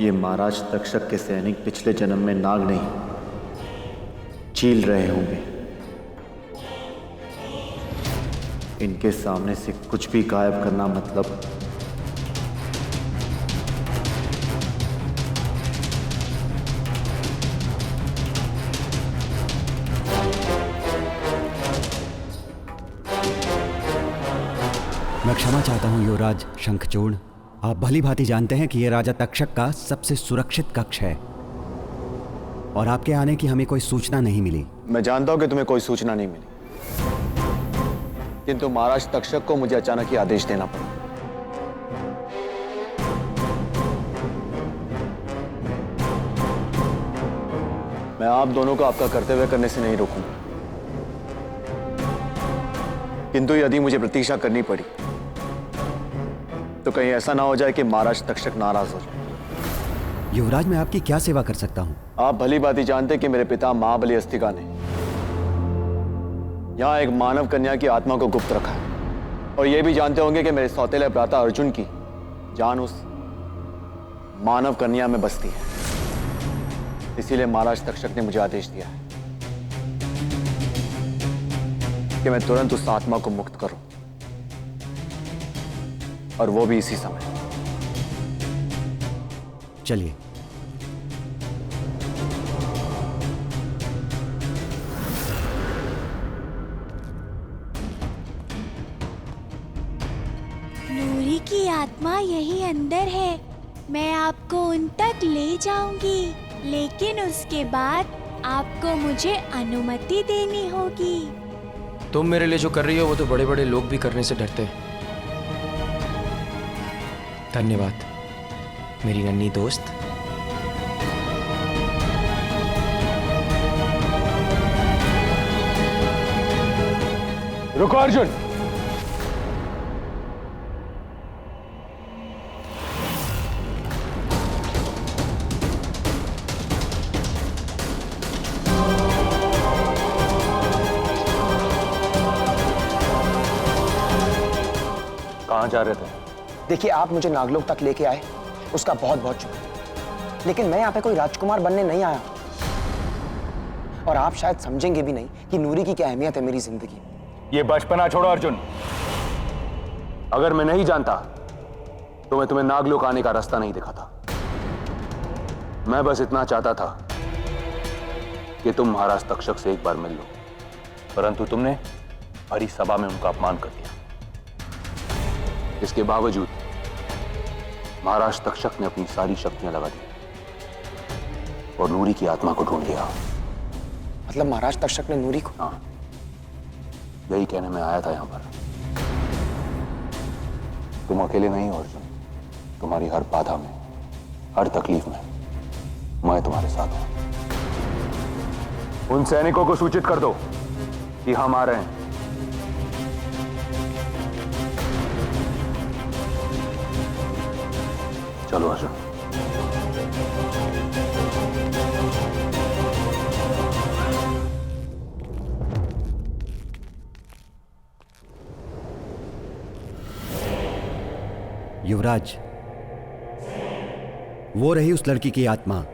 ये महाराज तक्षक के सैनिक पिछले जन्म में नाग नहीं चील रहे होंगे। इनके सामने से कुछ भी गायब करना मतलब मैं क्षमा चाहता हूँ युवराज शंखचूर्ण। आप भली भांति जानते हैं कि यह राजा तक्षक का सबसे सुरक्षित कक्ष है और आपके आने की हमें कोई सूचना नहीं मिली। मैं जानता हूं कि तुम्हें कोई सूचना नहीं मिली, किंतु महाराज तक्षक को मुझे अचानक ही आदेश देना पड़ा। मैं आप दोनों को आपका कर्तव्य करने से नहीं रोकूंगा, किंतु यदि मुझे प्रतीक्षा करनी पड़ी तो कहीं ऐसा ना हो जाए कि महाराज तक्षक नाराज हो जाए। युवराज, मैं आपकी क्या सेवा कर सकता हूँ? आप भली भांति जानते कि मेरे पिता महाबली अस्तिका ने यहां एक मानव कन्या की आत्मा को गुप्त रखा है, और यह भी जानते होंगे कि मेरे सौतेले भ्राता अर्जुन की जान उस मानव कन्या में बसती है। इसीलिए महाराज तक्षक ने मुझे आदेश दिया है कि मैं तुरंत उस आत्मा को मुक्त करूं, और वो भी इसी समय। चलिए। नूरी की आत्मा यही अंदर है। मैं आपको उन तक ले जाऊंगी, लेकिन उसके बाद आपको मुझे अनुमति देनी होगी। तुम मेरे लिए जो कर रही हो वो तो बड़े बड़े लोग भी करने से डरते हैं। धन्यवाद मेरी नन्ही दोस्त। रुको अर्जुन। कहां जा रहे थे? देखिए, आप मुझे नागलोक तक लेके आए, उसका बहुत बहुत शुक्रिया, लेकिन मैं यहाँ पे कोई राजकुमार बनने नहीं आया, और आप शायद समझेंगे भी नहीं कि नूरी की क्या अहमियत है मेरी जिंदगी में। ये बचपना छोड़ो अर्जुन। अगर मैं नहीं जानता तो मैं तुम्हें नागलोक आने का रास्ता नहीं दिखाता। मैं बस इतना चाहता था कि तुम महाराज तक्षक से एक बार मिल लो, परंतु तुमने भरी सभा में उनका अपमान कर दिया। इसके बावजूद महाराज तक्षक ने अपनी सारी शक्तियां लगा दी और नूरी की आत्मा को ढूंढ लिया। मतलब महाराज तक्षक ने नूरी को? हाँ, यही कहने में आया था यहां पर। तुम अकेले नहीं हो अर्जुन, तुम्हारी हर बाधा में, हर तकलीफ में मैं तुम्हारे साथ हूं। उन सैनिकों को सूचित कर दो कि हम आ रहे हैं। चलो अर्जुन। युवराज, वो रही उस लड़की की आत्मा।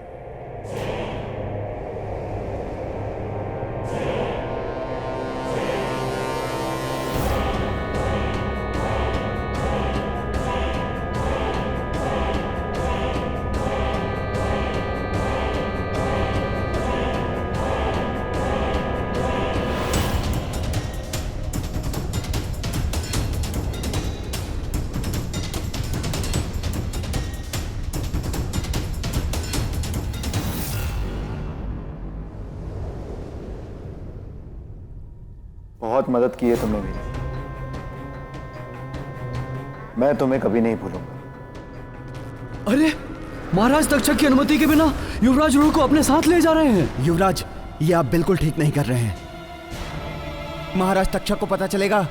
बहुत मदद की है तुमने मेरी, मैं तुम्हें कभी नहीं भूलूंगा। अरे, महाराज तक्षक की अनुमति के बिना युवराज रूह को अपने साथ ले जा रहे हैं। युवराज, ये आप बिल्कुल ठीक नहीं कर रहे हैं। महाराज तक्षक को पता चलेगा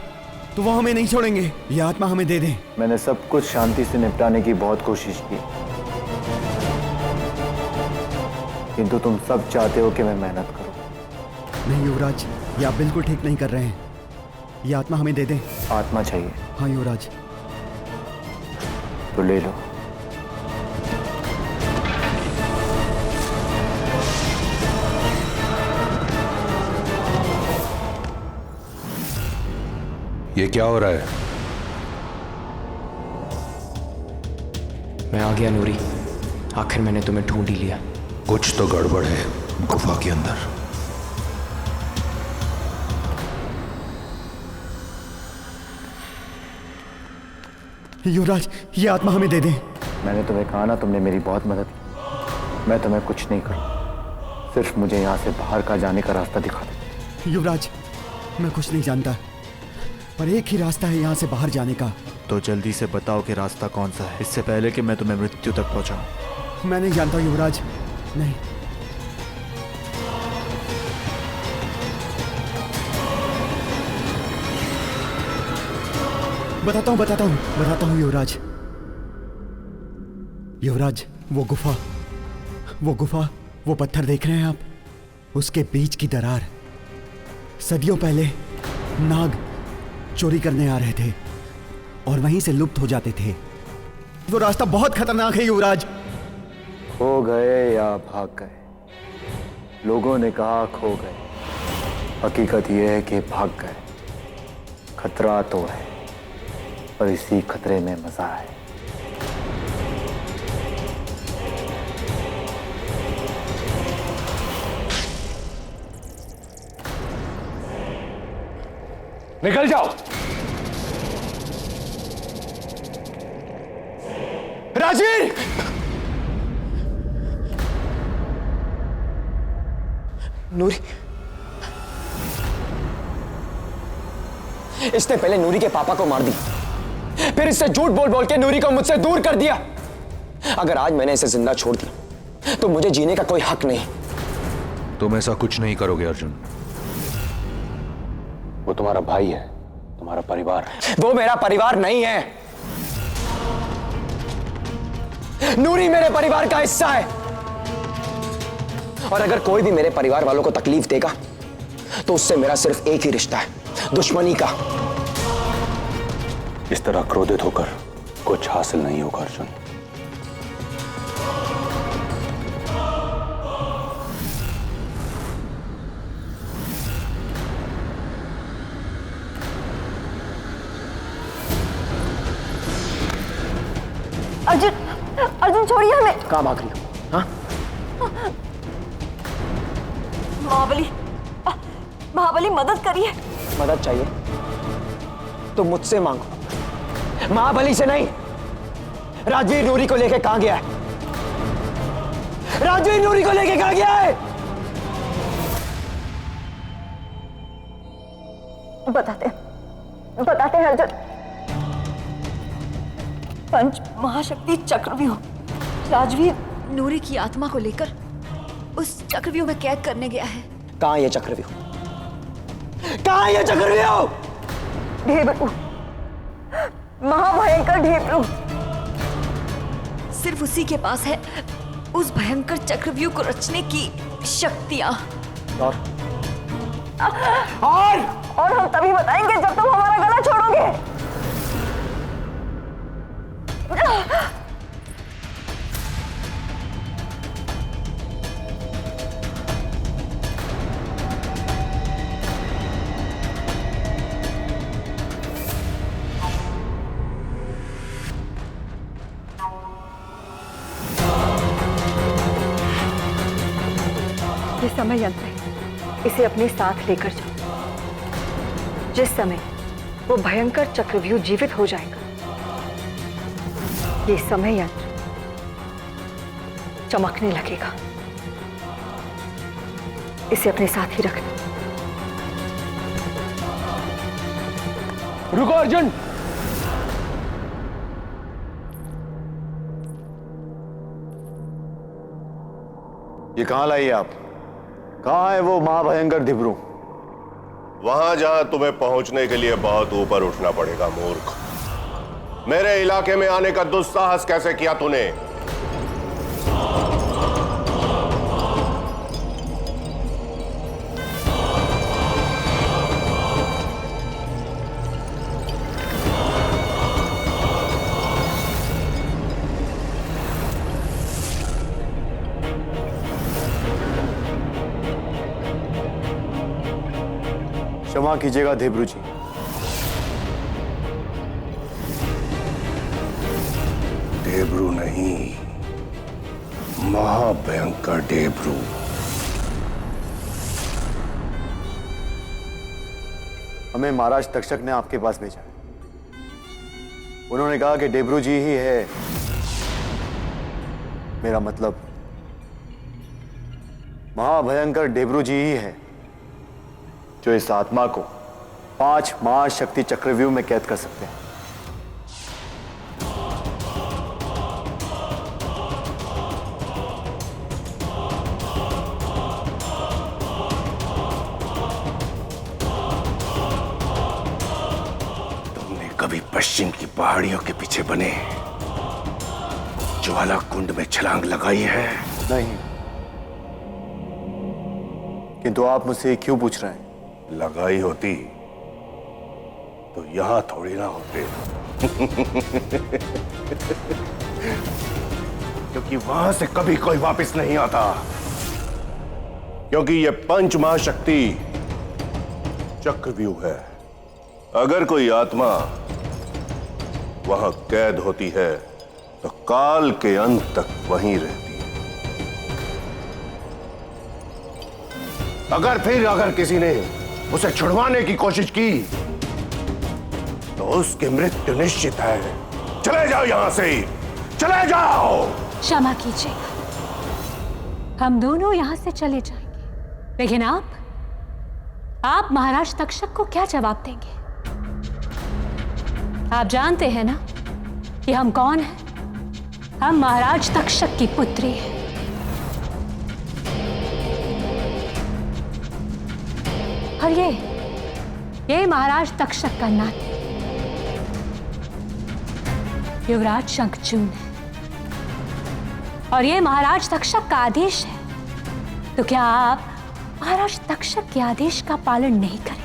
तो वो हमें नहीं छोड़ेंगे। ये आत्मा हमें दे दें। मैंने सब कुछ शांति से निपटाने की बहुत कोशिश की, किंतु तुम सब चाहते हो कि मैं मेहनत करूं। नहीं युवराज, ये आप बिल्कुल ठीक नहीं कर रहे हैं। ये आत्मा हमें दे दें। आत्मा चाहिए? हाँ युवराज। तो ले लो। ये क्या हो रहा है? मैं आ गया नूरी, आखिर मैंने तुम्हें ढूंढ ही लिया। कुछ तो गड़बड़ है गुफा के अंदर। युवराज, ये आत्मा हमें दे दे। मैंने तुम्हें कहा ना, तुमने मेरी बहुत मदद की। मैं तुम्हें कुछ नहीं करूं, सिर्फ मुझे यहाँ से बाहर का जाने का रास्ता दिखा दो। युवराज, मैं कुछ नहीं जानता, पर एक ही रास्ता है यहाँ से बाहर जाने का। तो जल्दी से बताओ कि रास्ता कौन सा है, इससे पहले कि मैं तुम्हें मृत्यु तक पहुंचाऊं। मैं नहीं जानता युवराज, नहीं। बताता हूँ युवराज। युवराज, वो गुफा, वो पत्थर देख रहे हैं आप? उसके बीच की दरार। सदियों पहले नाग चोरी करने आ रहे थे और वहीं से लुप्त हो जाते थे। वो रास्ता बहुत खतरनाक है युवराज। खो गए या भाग गए? लोगों ने कहा खो गए, हकीकत यह है कि भाग गए। खतरा तो है, पर इसी खतरे में मजा है। निकल जाओ। राजवीर! नूरी, इसने पहले नूरी के पापा को मार दी, फिर इससे झूठ बोल बोल के नूरी को मुझसे दूर कर दिया। अगर आज मैंने इसे जिंदा छोड़ दिया तो मुझे जीने का कोई हक नहीं। तुम ऐसा कुछ नहीं करोगे अर्जुन। वो तुम्हारा भाई है, तुम्हारा परिवार है। वो मेरा परिवार नहीं है। नूरी मेरे परिवार का हिस्सा है, और अगर कोई भी मेरे परिवार वालों को तकलीफ देगा तो उससे मेरा सिर्फ एक ही रिश्ता है, दुश्मनी का। इस तरह क्रोधित होकर कुछ हासिल नहीं होगा अर्जुन। अर्जुन छोड़िए हमें। कहां भाग रही हो? हाँ? महाबली मदद करिए। मदद चाहिए तो मुझसे मांगो, महाबली से नहीं। राजवीर नूरी को लेके कहां गया है? राजवीर नूरी को लेके कहां गया है? बताते हैं अर्जुन। पंच महाशक्ति चक्रव्यूह राजवीर नूरी की आत्मा को लेकर उस चक्रव्यूह में कैद करने गया है। कहां ये चक्रव्यूह? कहां ये चक्रव्यूह? ढेबरू, महाभयंकर ढेबरू। सिर्फ उसी के पास है उस भयंकर चक्रव्यूह को रचने की शक्तियां। और हम तभी बताएंगे जब तुम हमारा गला छोड़ोगे। ये समय यंत्र है, इसे अपने साथ लेकर जाओ। जिस समय वो भयंकर चक्रव्यूह जीवित हो जाएगा, ये समय यंत्र चमकने लगेगा। इसे अपने साथ ही रखना। रुको अर्जुन! ये कहां लाई आप? कहां है वो महाभयंकर ढिबरू? वहां जहां तुम्हें पहुंचने के लिए बहुत ऊपर उठना पड़ेगा मूर्ख। मेरे इलाके में आने का दुस्साहस कैसे किया तूने? क्षमा कीजिएगा ढेबरू जी, डेब्रू नहीं, महाभयंकर डेब्रू। हमें महाराज तक्षक ने आपके पास भेजा है। उन्होंने कहा कि डेब्रू जी ही है, मेरा मतलब महाभयंकर डेब्रू जी ही है जो इस आत्मा को 5 महाशक्ति चक्रव्यूह में कैद कर सकते हैं। तुमने कभी पश्चिम की पहाड़ियों के पीछे बने ज्वाला कुंड में छलांग लगाई है? नहीं, किंतु आप मुझसे क्यों पूछ रहे हैं? लगाई होती तो यहां थोड़ी ना होते। क्योंकि वहां से कभी कोई वापस नहीं आता, क्योंकि यह पंच महाशक्ति चक्रव्यूह है। अगर कोई आत्मा वहां कैद होती है तो काल के अंत तक वहीं रहती है। अगर किसी ने उसे छुड़वाने की कोशिश की तो उसकी मृत्यु निश्चित है। चले जाओ यहां से, चले जाओ। क्षमा कीजिएगा, हम दोनों यहां से चले जाएंगे, लेकिन आप महाराज तक्षक को क्या जवाब देंगे? आप जानते हैं ना कि हम कौन हैं? हम महाराज तक्षक की पुत्री हैं। और ये महाराज तक्षक का नाती युवराज शंखचूड़ है, और ये महाराज तक्षक का आदेश है। तो क्या आप महाराज तक्षक के आदेश का पालन नहीं करेंगे?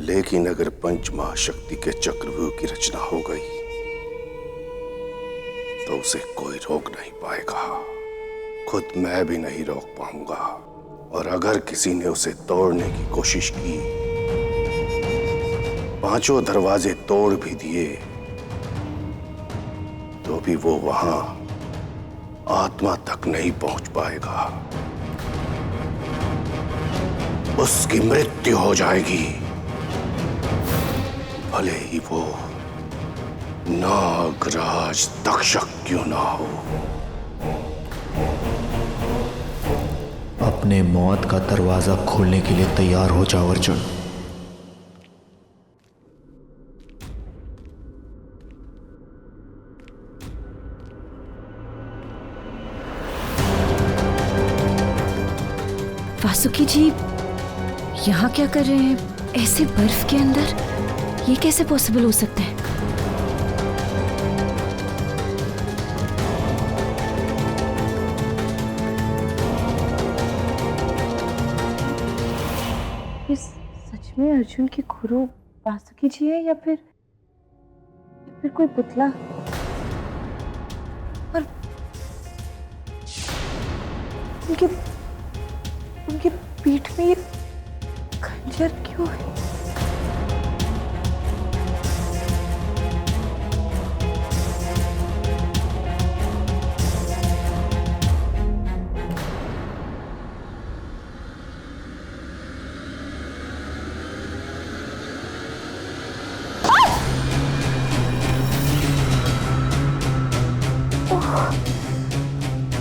लेकिन अगर पंच महाशक्ति के चक्रव्यूह की रचना हो गई तो उसे कोई रोक नहीं पाएगा, खुद मैं भी नहीं रोक पाऊंगा। और अगर किसी ने उसे तोड़ने की कोशिश की, 5 दरवाजे तोड़ भी दिए, तो भी वो वहां आत्मा तक नहीं पहुंच पाएगा, उसकी मृत्यु हो जाएगी, भले ही वो नागराज तक्षक क्यों ना हो। अपने मौत का दरवाजा खोलने के लिए तैयार हो जाओ अर्जुन। वासुकी जी यहाँ क्या कर रहे हैं? ऐसे बर्फ के अंदर ये कैसे पॉसिबल हो सकता है? ये सच में अर्जुन की गुरु वासुकी जी है या फिर कोई पुतला? और उनकी पीठ में ये खंजर क्यों है?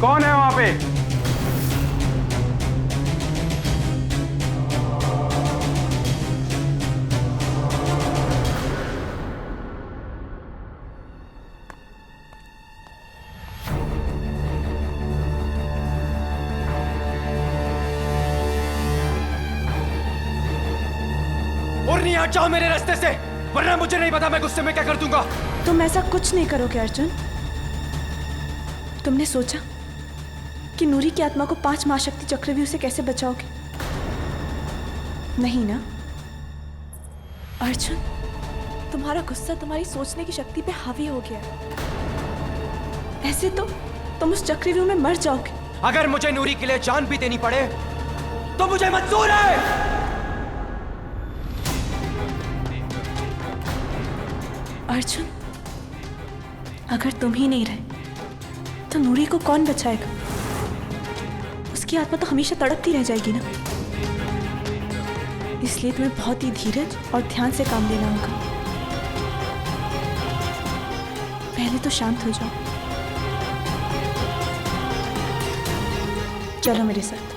कौन है वहां पे? हट जाओ मेरे रास्ते से, वरना मुझे नहीं पता मैं गुस्से में क्या कर दूंगा। तुम ऐसा कुछ नहीं करोगे अर्जुन। तुमने सोचा कि नूरी की आत्मा को 5 महाशक्ति चक्रव्यूह से कैसे बचाओगे? नहीं ना अर्जुन, तुम्हारा गुस्सा तुम्हारी सोचने की शक्ति पे हावी हो गया। ऐसे तो तुम उस चक्रव्यूह में मर जाओगे। अगर मुझे नूरी के लिए जान भी देनी पड़े तो मुझे मंजूर है। अर्जुन, अगर तुम ही नहीं रहे तो नूरी को कौन बचाएगा? उसकी आत्मा तो हमेशा तड़पती रह जाएगी ना। इसलिए तुम्हें बहुत ही धीरज और ध्यान से काम लेना होगा। पहले तो शांत हो जाओ। चलो मेरे साथ।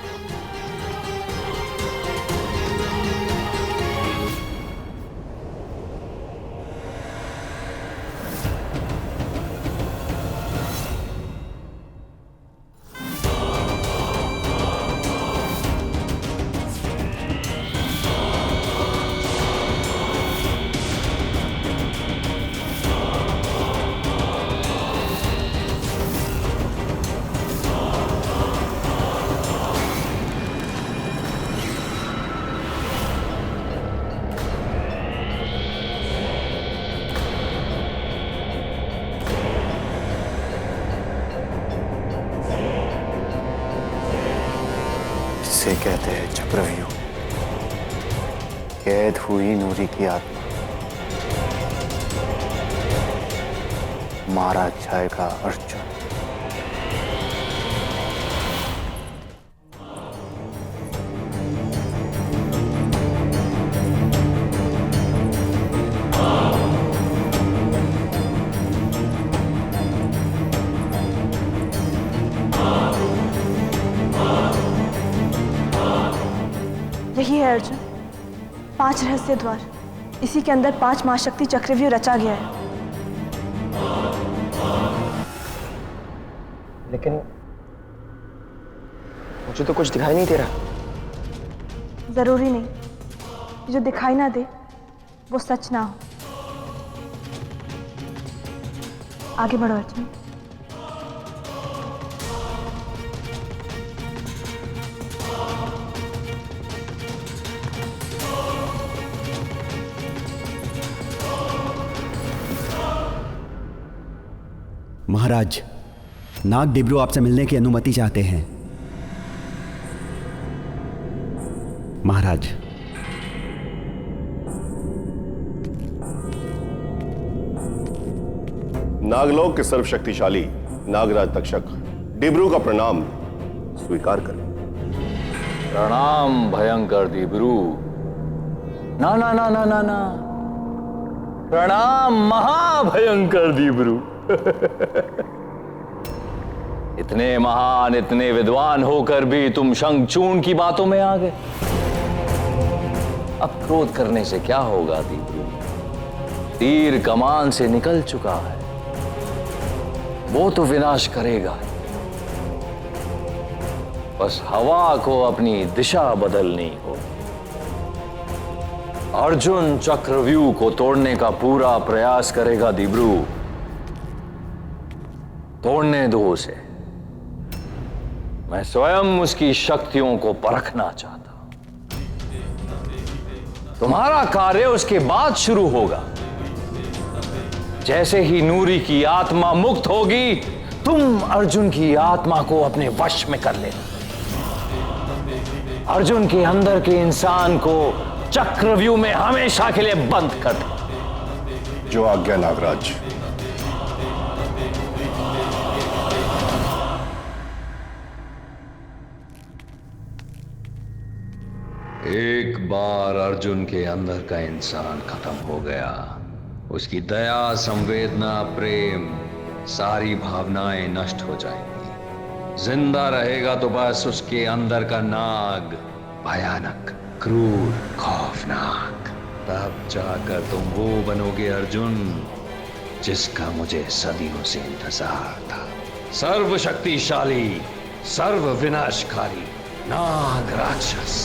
इसे कहते हैं चक्रव्यूह। कैद हुई नूरी की आत्मा, मारा जाएगा अर्जुन। यही है अर्जुन, 5 रहस्य द्वार। इसी के अंदर 5 महाशक्ति चक्रव्यूह रचा गया है। लेकिन मुझे तो कुछ दिखाई नहीं दे रहा। जरूरी नहीं कि जो दिखाई ना दे वो सच ना हो। आगे बढ़ो अर्जुन। महाराज, नाग डिब्रू आपसे मिलने की अनुमति चाहते हैं। महाराज, नागलोक के सर्वशक्तिशाली नागराज तक्षक डिब्रू का प्रणाम स्वीकार करें। प्रणाम भयंकर डिब्रू। ना ना ना ना ना ना, प्रणाम महाभयंकर डिब्रू। इतने महान, इतने विद्वान होकर भी तुम शंखचूर्ण की बातों में आ गए। अब क्रोध करने से क्या होगा डिब्रू? तीर कमान से निकल चुका है, वो तो विनाश करेगा। बस हवा को अपनी दिशा बदलनी हो। अर्जुन चक्रव्यूह को तोड़ने का पूरा प्रयास करेगा डिब्रू। तोड़ने दो उसे। मैं स्वयं उसकी शक्तियों को परखना चाहता हूं। तुम्हारा कार्य उसके बाद शुरू होगा। जैसे ही नूरी की आत्मा मुक्त होगी, तुम अर्जुन की आत्मा को अपने वश में कर लेना। अर्जुन के अंदर के इंसान को चक्रव्यूह में हमेशा के लिए बंद कर दो। जो आज्ञा नागराज। एक बार अर्जुन के अंदर का इंसान खत्म हो गया, उसकी दया, संवेदना, प्रेम, सारी भावनाएं नष्ट हो जाएंगी। जिंदा रहेगा तो बस उसके अंदर का नाग, भयानक, क्रूर, खौफनाक। तब जाकर तुम वो बनोगे अर्जुन जिसका मुझे सदियों से इंतजार था। सर्वशक्तिशाली, सर्व विनाशकारी नाग राक्षस।